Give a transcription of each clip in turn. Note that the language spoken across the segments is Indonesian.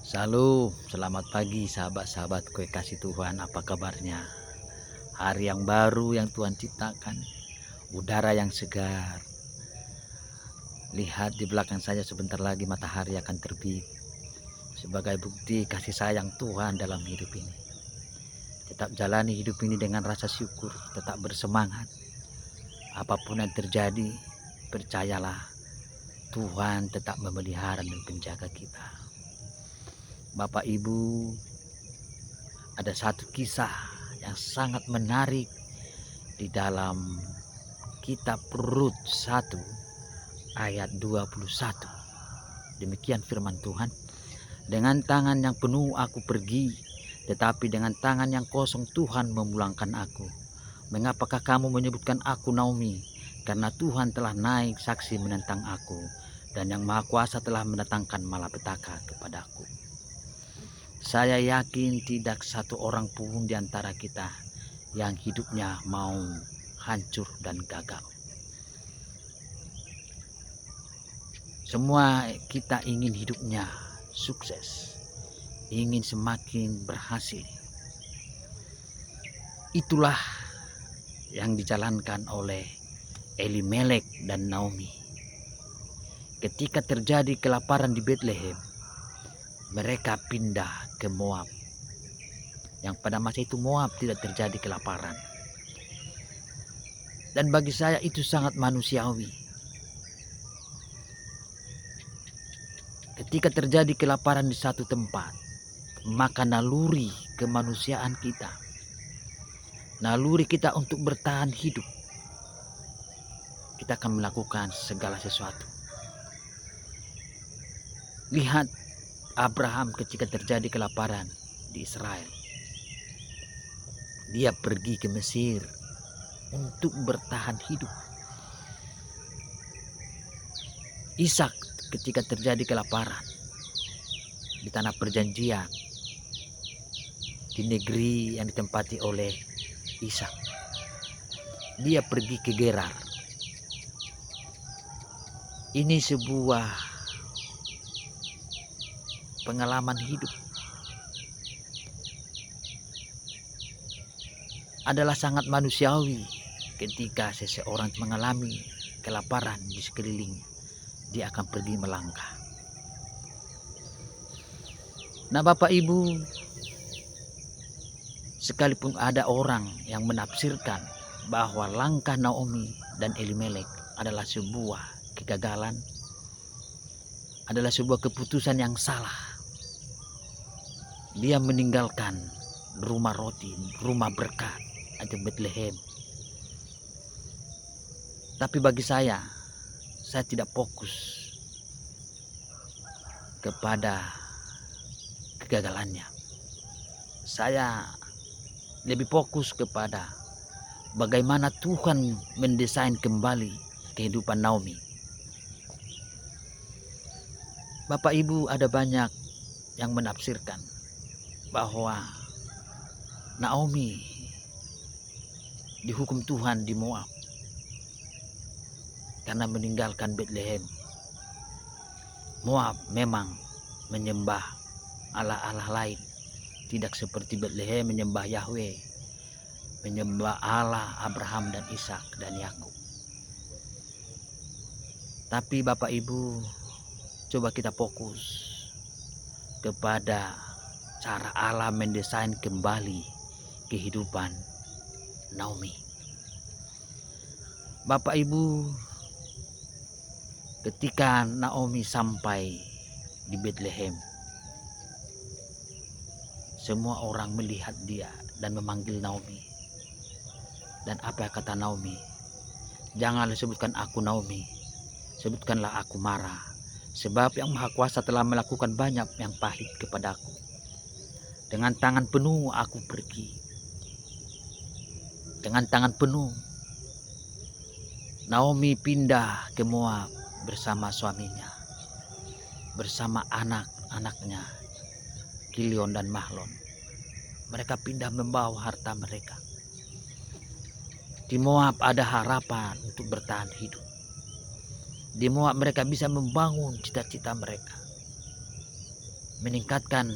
Shalom, selamat pagi sahabat-sahabatku yang kasih Tuhan, apa kabarnya? Hari yang baru yang Tuhan ciptakan, udara yang segar. Lihat di belakang saya sebentar lagi matahari akan terbit. Sebagai bukti kasih sayang Tuhan dalam hidup ini. Tetap jalani hidup ini dengan rasa syukur, tetap bersemangat. Apapun yang terjadi, percayalah Tuhan tetap memelihara dan menjaga kita. Bapak Ibu, ada satu kisah yang sangat menarik di dalam kitab Rut 1 ayat 21. Demikian firman Tuhan. Dengan tangan yang penuh aku pergi, tetapi dengan tangan yang kosong Tuhan memulangkan aku. Mengapakah kamu menyebutkan aku Naomi? Karena Tuhan telah naik saksi menentang aku, dan yang Maha Kuasa telah mendatangkan malapetaka kepadaku. Saya yakin tidak satu orang pun di antara kita yang hidupnya mau hancur dan gagal. Semua kita ingin hidupnya sukses, ingin semakin berhasil. Itulah yang dijalankan oleh Elimelek dan Naomi. Ketika terjadi kelaparan di Bethlehem, mereka pindah ke Moab. Yang pada masa itu Moab tidak terjadi kelaparan. Dan bagi saya itu sangat manusiawi. Ketika terjadi kelaparan di satu tempat, maka naluri kemanusiaan kita, naluri kita untuk bertahan hidup, kita akan melakukan segala sesuatu. Lihat Abraham ketika terjadi kelaparan di Israel. Dia pergi ke Mesir untuk bertahan hidup. Ishak ketika terjadi kelaparan di tanah perjanjian, di negeri yang ditempati oleh Ishak, dia pergi ke Gerar. Ini sebuah pengalaman hidup. Adalah sangat manusiawi ketika seseorang mengalami kelaparan di sekelilingnya, dia akan pergi melangkah. Nah Bapak Ibu, sekalipun ada orang yang menafsirkan bahwa langkah Naomi dan Elimelek adalah sebuah kegagalan, adalah sebuah keputusan yang salah. Dia meninggalkan rumah roti, rumah berkat di Bethlehem. Tapi bagi saya tidak fokus kepada kegagalannya. Saya lebih fokus kepada bagaimana Tuhan mendesain kembali kehidupan Naomi. Bapak Ibu, ada banyak yang menafsirkan bahwa Naomi dihukum Tuhan di Moab karena meninggalkan Bethlehem. Moab memang menyembah Allah-Allah lain, tidak seperti Bethlehem menyembah Yahweh, menyembah Allah Abraham dan Ishak dan Yakub. Tapi Bapak Ibu, coba kita fokus kepada cara Allah mendesain kembali kehidupan Naomi. Bapak Ibu, ketika Naomi sampai di Bethlehem, semua orang melihat dia dan memanggil Naomi. Dan apa kata Naomi? Janganlah sebutkan aku Naomi, sebutkanlah aku Mara, sebab yang Maha Kuasa telah melakukan banyak yang pahit kepadaku. Dengan tangan penuh aku pergi. Dengan tangan penuh Naomi pindah ke Moab bersama suaminya, bersama anak-anaknya Kilion dan Mahlon. Mereka pindah membawa harta mereka. Di Moab ada harapan untuk bertahan hidup. Di Moab mereka bisa membangun cita-cita mereka. meningkatkan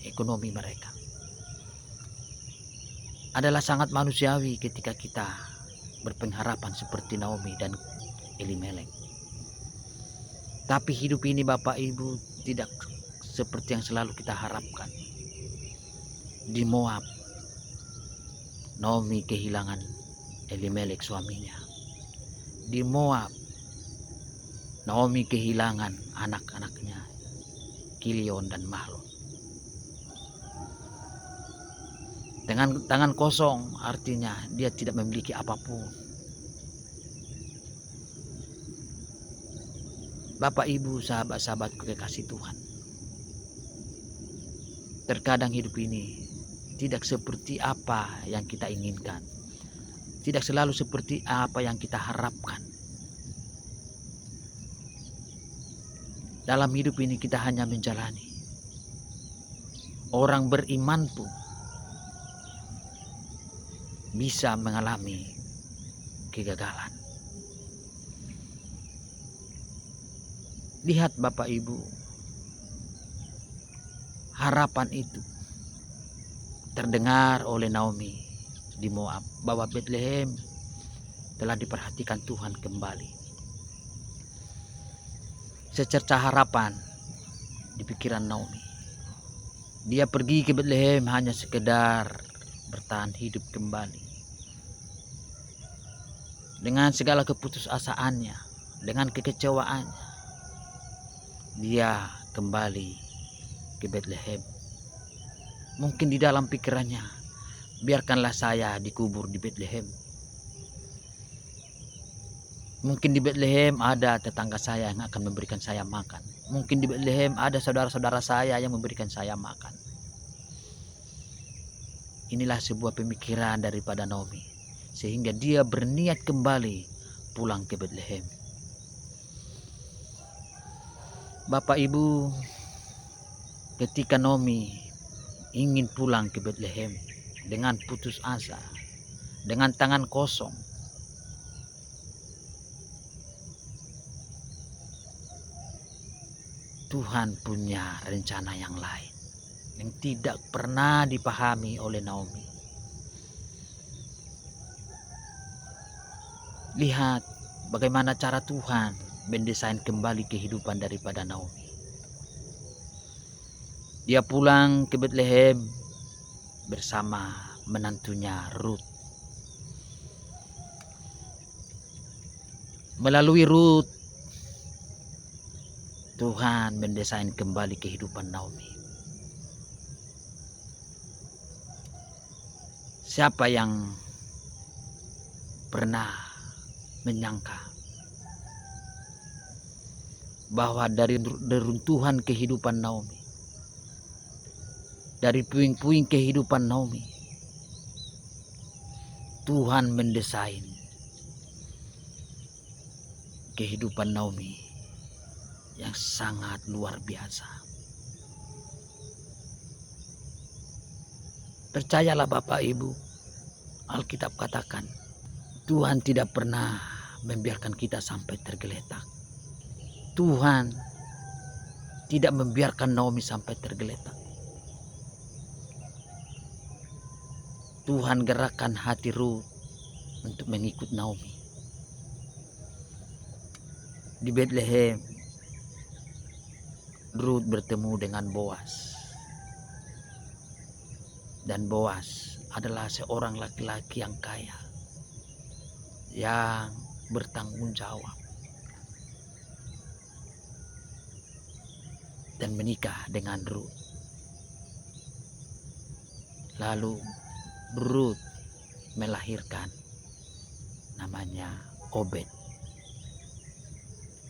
ekonomi mereka. Adalah sangat manusiawi ketika kita berpengharapan seperti Naomi dan Elimelek. Tapi hidup ini Bapak Ibu tidak seperti yang selalu kita harapkan. Di Moab, Naomi kehilangan Elimelek suaminya. Di Moab, Naomi kehilangan anak-anaknya, Kilion dan Mahlon. Dengan tangan kosong artinya dia tidak memiliki apapun. Bapak Ibu, sahabat-sahabatku kekasih Tuhan, terkadang hidup ini tidak seperti apa yang kita inginkan, tidak selalu seperti apa yang kita harapkan. Dalam hidup ini kita hanya menjalani. Orang beriman pun bisa mengalami kegagalan. Lihat Bapak Ibu, harapan itu terdengar oleh Naomi di Moab bahwa Bethlehem telah diperhatikan Tuhan kembali. Secerca harapan di pikiran Naomi. Dia pergi ke Bethlehem hanya sekedar bertahan hidup kembali. Dengan segala keputusasaannya, dengan kekecewaannya, dia kembali ke Bethlehem. Mungkin di dalam pikirannya, biarkanlah saya dikubur di Bethlehem. Mungkin di Bethlehem ada tetangga saya yang akan memberikan saya makan. Mungkin di Bethlehem ada saudara-saudara saya yang memberikan saya makan. Inilah sebuah pemikiran daripada Naomi, sehingga dia berniat kembali pulang ke Bethlehem. Bapak Ibu, ketika Naomi ingin pulang ke Bethlehem dengan putus asa, dengan tangan kosong, Tuhan punya rencana yang lain yang tidak pernah dipahami oleh Naomi. Lihat bagaimana cara Tuhan mendesain kembali kehidupan daripada Naomi. Dia pulang ke Bethlehem bersama menantunya Ruth. Melalui Ruth, Tuhan mendesain kembali kehidupan Naomi. Siapa yang pernah menyangka bahwa dari reruntuhan kehidupan Naomi, dari puing-puing kehidupan Naomi, Tuhan mendesain kehidupan Naomi yang sangat luar biasa. Percayalah Bapak Ibu, Alkitab katakan Tuhan tidak pernah membiarkan kita sampai tergeletak. Tuhan tidak membiarkan Naomi sampai tergeletak. Tuhan gerakkan hati Ruth untuk mengikut Naomi. Di Bethlehem, Ruth bertemu dengan Boas. Dan Boas adalah seorang laki-laki yang kaya, yang bertanggung jawab, dan menikah dengan Ruth. Lalu Ruth melahirkan namanya Obed,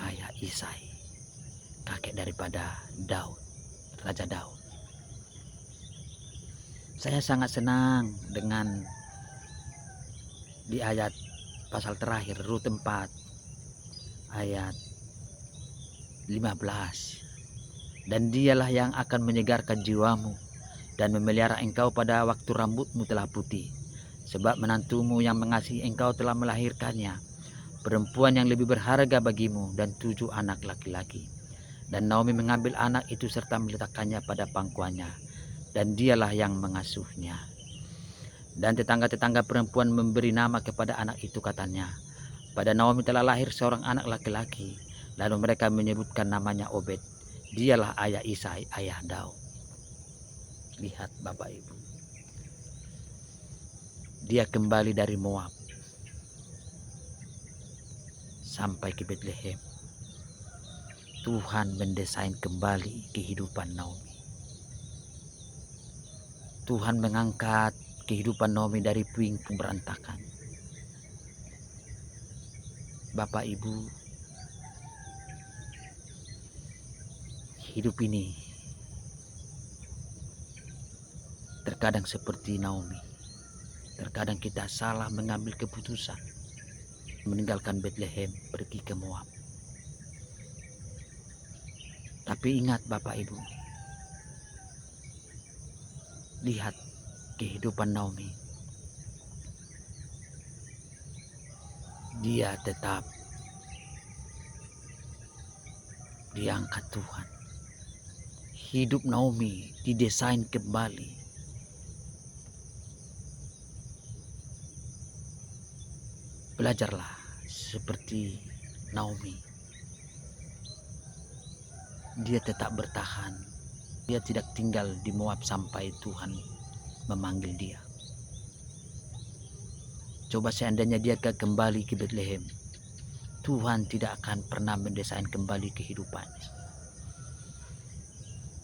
ayah Isai, kakek daripada Daud, Raja Daud. Saya sangat senang dengan di ayat pasal terakhir Rut 4 ayat 15. Dan dialah yang akan menyegarkan jiwamu dan memelihara engkau pada waktu rambutmu telah putih. Sebab menantumu yang mengasihi engkau telah melahirkannya, perempuan yang lebih berharga bagimu, dan 7 anak laki-laki. Dan Naomi mengambil anak itu serta meletakkannya pada pangkuannya, dan dialah yang mengasuhnya. Dan tetangga-tetangga perempuan memberi nama kepada anak itu, katanya, pada Naomi telah lahir seorang anak laki-laki. Lalu mereka menyebutkan namanya Obed. Dialah ayah Isai, ayah Daud. Lihat Bapak Ibu, dia kembali dari Moab sampai ke Bethlehem. Tuhan mendesain kembali kehidupan Naomi. Tuhan mengangkat kehidupan Naomi dari puing-puing berantakan. Bapak Ibu, hidup ini terkadang seperti Naomi. Terkadang kita salah mengambil keputusan, meninggalkan Bethlehem, pergi ke Moab. Tapi ingat Bapak Ibu, lihat kehidupan Naomi. Dia tetap diangkat Tuhan. Hidup Naomi didesain kembali. Belajarlah seperti Naomi. Dia tetap bertahan. Dia tidak tinggal di Moab sampai Tuhan memanggil dia. Coba seandainya dia kembali ke Bethlehem, Tuhan tidak akan pernah mendesain kembali kehidupannya.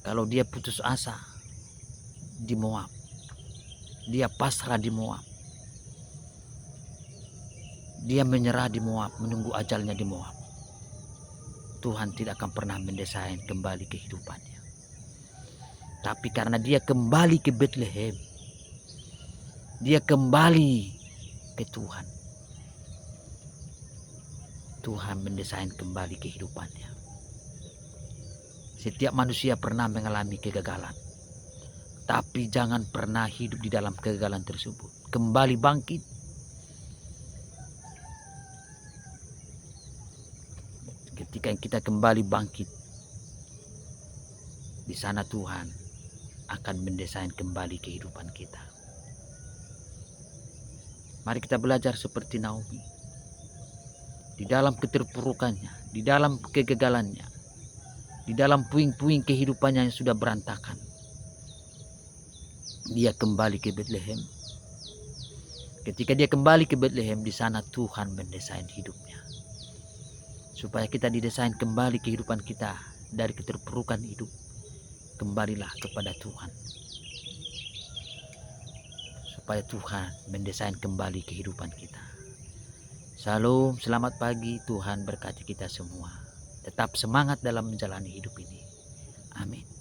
Kalau dia putus asa di Moab, dia pasrah di Moab, dia menyerah di Moab, menunggu ajalnya di Moab, Tuhan tidak akan pernah mendesain kembali kehidupannya. Tapi karena dia kembali ke Bethlehem, dia kembali ke Tuhan, Tuhan mendesain kembali kehidupannya. Setiap manusia pernah mengalami kegagalan, tapi jangan pernah hidup di dalam kegagalan tersebut. Kembali bangkit. Ketika kita kembali bangkit, di sana Tuhan akan mendesain kembali kehidupan kita. Mari kita belajar seperti Naomi. Di dalam keterpurukannya, di dalam kegagalannya, di dalam puing-puing kehidupannya yang sudah berantakan, dia kembali ke Bethlehem. Ketika dia kembali ke Bethlehem, di sana Tuhan mendesain hidupnya. Supaya kita didesain kembali kehidupan kita dari keterpurukan hidup. Kembalilah kepada Tuhan. Supaya Tuhan mendesain kembali kehidupan kita. Shalom, selamat pagi, Tuhan berkati kita semua. Tetap semangat dalam menjalani hidup ini. Amin.